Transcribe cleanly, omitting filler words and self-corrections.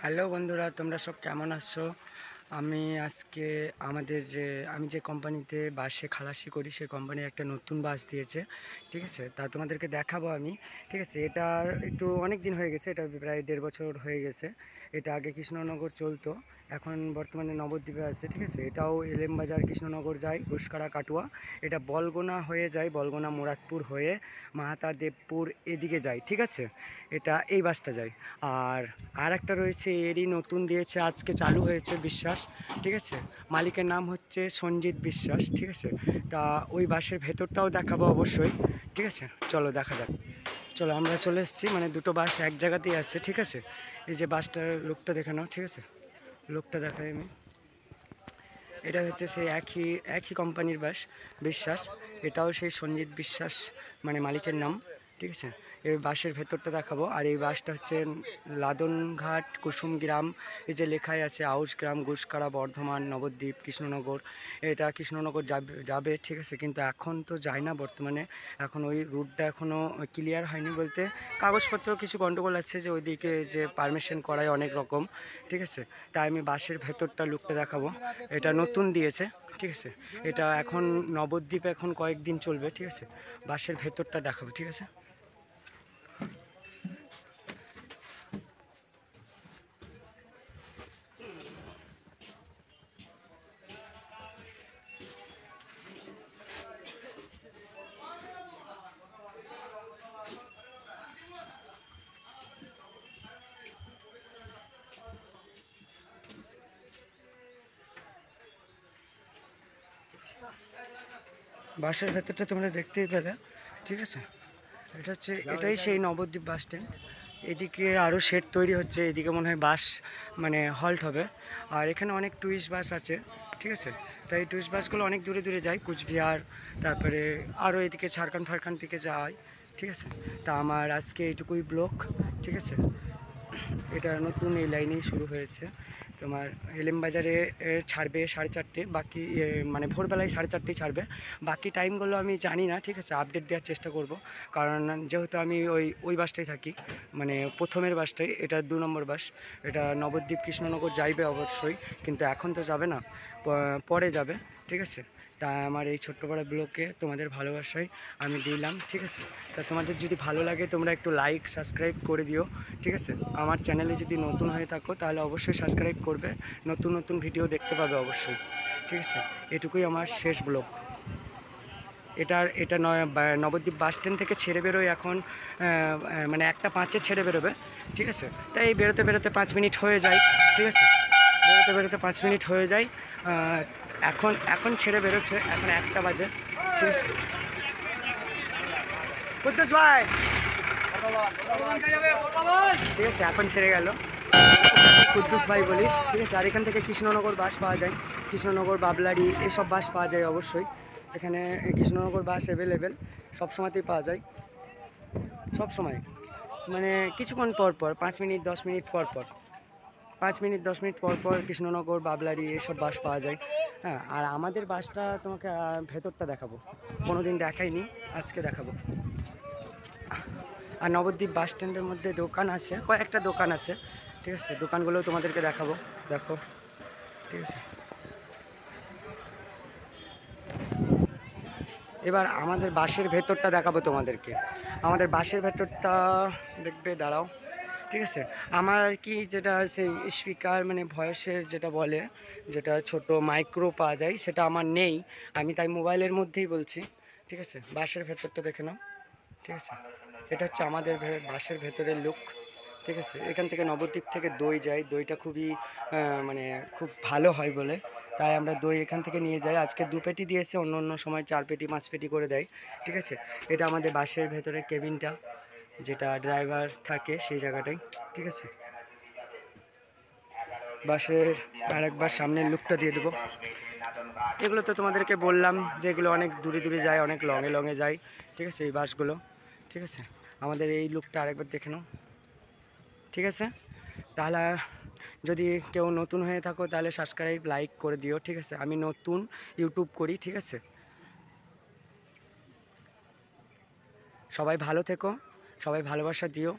Hello বন্ধুরা, তোমরা সব কেমন আছো? আমি আজকে আমি যে কোম্পানিতে বাসে খালাসি করি সেই কোম্পানি একটা নতুন বাস দিয়েছে। ঠিক আছে, তা তোমাদেরকে দেখাবো আমি। ঠিক আছে, এটা একটু অনেক দিন হয়ে গেছে, এটা প্রায় 1.5 বছর হয়ে গেছে। এটা আগে কৃষ্ণনগর চলতো, এখন বর্তমানে নবদ্বীপে আছে। ঠিক আছে, এটাও এলএম বাজার কৃষ্ণনগর যায়, ঘুষকাড়া কাটুয়া। এটা বলগোনা হয়ে যায়, বলগোনা মুরাদপুর হয়ে মাহাতাদেবপুর এদিকে যায়। ঠিক আছে, এটা এই বাসটা যায়। আর একটা রয়েছে, এরই নতুন দিয়েছে, আজকে চালু হয়েছে, বিশ্বাস। ঠিক আছে, মালিকের নাম হচ্ছে সঞ্জিত বিশ্বাস। ঠিক আছে, তা ওই বাসের ভেতরটাও দেখাবো অবশ্যই। ঠিক আছে, চলো দেখা যাক। চলো, আমরা চলে এসেছি, মানে দুটো বাস এক জায়গাতেই আছে। ঠিক আছে, এই যে বাসটার লোকটা দেখে নাও। ঠিক আছে, লোকটা দেখাই আমি। এটা হচ্ছে সেই একই কোম্পানির বাস, বিশ্বাস। এটাও সেই সঞ্জিত বিশ্বাস, মানে মালিকের নাম। ঠিক আছে, এই বাসের ভেতরটা দেখাবো। আর এই বাসটা হচ্ছে লাদনঘাট কুসুমগ্রাম, এই যে লেখাই আছে আউশগ্রাম, ঘুষকাড়া, বর্ধমান, নবদ্বীপ, কৃষ্ণনগর। এটা কৃষ্ণনগর যাবে। ঠিক আছে, কিন্তু এখন তো যায় না বর্তমানে। এখন ওই রুটটা এখনও ক্লিয়ার হয়নি, বলতে কাগজপত্র কিছু গণ্ডগোল আছে, যে ওইদিকে যে পারমিশন করায় অনেক রকম। ঠিক আছে, তাই আমি বাসের ভেতরটা লুকটা দেখাবো। এটা নতুন দিয়েছে। ঠিক আছে, এটা এখন নবদ্বীপ এখন কয়েকদিন চলবে। ঠিক আছে, বাসের ভেতরটা দেখাবো। ঠিক আছে, বাসের ভেতরটা তোমরা দেখতেই পেলে। ঠিক আছে, এটাই সেই নবদ্বীপ বাস স্ট্যান্ড। এদিকে আরও শেড তৈরি হচ্ছে, এদিকে মনে হয় বাস মানে হল্ট হবে। আর এখানে অনেক টুরিস্ট বাস আছে। ঠিক আছে, তাই টুরিস্ট বাসগুলো অনেক দূরে দূরে যায়, কুচবিহার, তারপরে আরও এদিকে ঝাড়খণ্ড ফারখান্ড থেকে যায়। ঠিক আছে, তা আমার আজকে এইটুকুই ব্লগ। ঠিক আছে, এটা নতুন এই লাইনেই শুরু হয়েছে। তোমার এলএম বাজারে ছাড়বে 4:30, বাকি মানে ভোরবেলায় 4:30 ছাড়বে। বাকি টাইমগুলো আমি জানি না। ঠিক আছে, আপডেট দেওয়ার চেষ্টা করব, কারণ যেহেতু আমি ওই বাসটাই থাকি, মানে প্রথমের বাসটাই, এটা 2 নম্বর বাস। এটা নবদ্বীপ কৃষ্ণনগর যাইবে অবশ্যই, কিন্তু এখন তো যাবে না, পরে যাবে। ঠিক আছে, তা আমার এই ছোট্ট বড় ব্লগে তোমাদের ভালোবাসায় আমি দিলাম। ঠিক আছে, তা তোমাদের যদি ভালো লাগে তোমরা একটু লাইক সাবস্ক্রাইব করে দিও। ঠিক আছে, আমার চ্যানেলে যদি নতুন হয়ে থাকো তাহলে অবশ্যই সাবস্ক্রাইব করবে, নতুন নতুন ভিডিও দেখতে পাবে অবশ্যই। ঠিক আছে, এটুকুই আমার শেষ ব্লগ। এটা নবদ্বীপ বাস স্ট্যান্ড থেকে ছেড়ে বেরোয় এখন, মানে 1:05 ছেড়ে বেরোবে। ঠিক আছে, তাই বেরোতে বেরোতে 5 মিনিট হয়ে যায়। ঠিক আছে, বেরোতে বেরোতে 5 মিনিট হয়ে যায়। এখন এখন ছেড়ে বেরোচ্ছে, এখন 1টা বাজে। ঠিক আছে, কুদ্দুস ভাই। ঠিক আছে, এখন ছেড়ে গেল, কুদ্দুস ভাই বলি। ঠিক আছে, আর এখান থেকে কৃষ্ণনগর বাস পাওয়া যায়, কৃষ্ণনগর, বাবলারি এসব বাস পাওয়া যায় অবশ্যই। এখানে কৃষ্ণনগর বাস অ্যাভেলেবেল, সবসময়তেই পাওয়া যায়, সব সময়। মানে কিছুক্ষণ পর পর, 5 মিনিট 10 মিনিট পর পর, 5 মিনিট 10 মিনিট পর পর কৃষ্ণনগর, বাবলারি এসব বাস পাওয়া যায়। হ্যাঁ, আর আমাদের বাসটা তোমাকে ভেতরটা দেখাবো, কোনো দিন দেখাইনি, আজকে দেখাবো। আর নবদ্বীপ বাস স্ট্যান্ডের মধ্যে দোকান আছে, কয়েকটা দোকান আছে। ঠিক আছে, দোকানগুলোও তোমাদেরকে দেখাবো, দেখো। ঠিক আছে, এবার আমাদের বাসের ভেতরটা দেখাবো তোমাদেরকে। আমাদের বাসের ভেতরটা দেখবে, দাঁড়াও। ঠিক আছে, আমার আর কি যেটা সেই স্পিকার, মানে ভয়েসের যেটা বলে, যেটা ছোট মাইক্রো পাওয়া যায়, সেটা আমার নেই। আমি তাই মোবাইলের মধ্যেই বলছি। ঠিক আছে, বাসের ভেতরটা দেখে নাও। ঠিক আছে, এটা হচ্ছে আমাদের বাসের ভেতরের লুক। ঠিক আছে, এখান থেকে নবদ্বীপ থেকে দই যায়, দইটা খুবই মানে খুব ভালো হয় বলে, তাই আমরা দই এখান থেকে নিয়ে যাই। আজকে 2 পেটি দিয়েছে, অন্য অন্য সময় 4 পেটি 5 পেটি করে দেয়। ঠিক আছে, এটা আমাদের বাসের ভেতরে কেবিনটা, যেটা ড্রাইভার থাকে সেই জায়গাটাই। ঠিক আছে, বাসের আরেকবার সামনের লুকটা দিয়ে দেবো। এগুলো তো তোমাদেরকে বললাম যে এগুলো অনেক দূরে দূরে যায়, অনেক লঙে লঙে যায়। ঠিক আছে, এই বাসগুলো। ঠিক আছে, আমাদের এই লুকটা আরেকবার দেখে নাও। ঠিক আছে, তাহলে যদি কেউ নতুন হয়ে থাকো তাহলে সাবস্ক্রাইব লাইক করে দিও। ঠিক আছে, আমি নতুন ইউটিউব করি। ঠিক আছে, সবাই ভালো থেকো, সবাই ভালোবাসা দিও।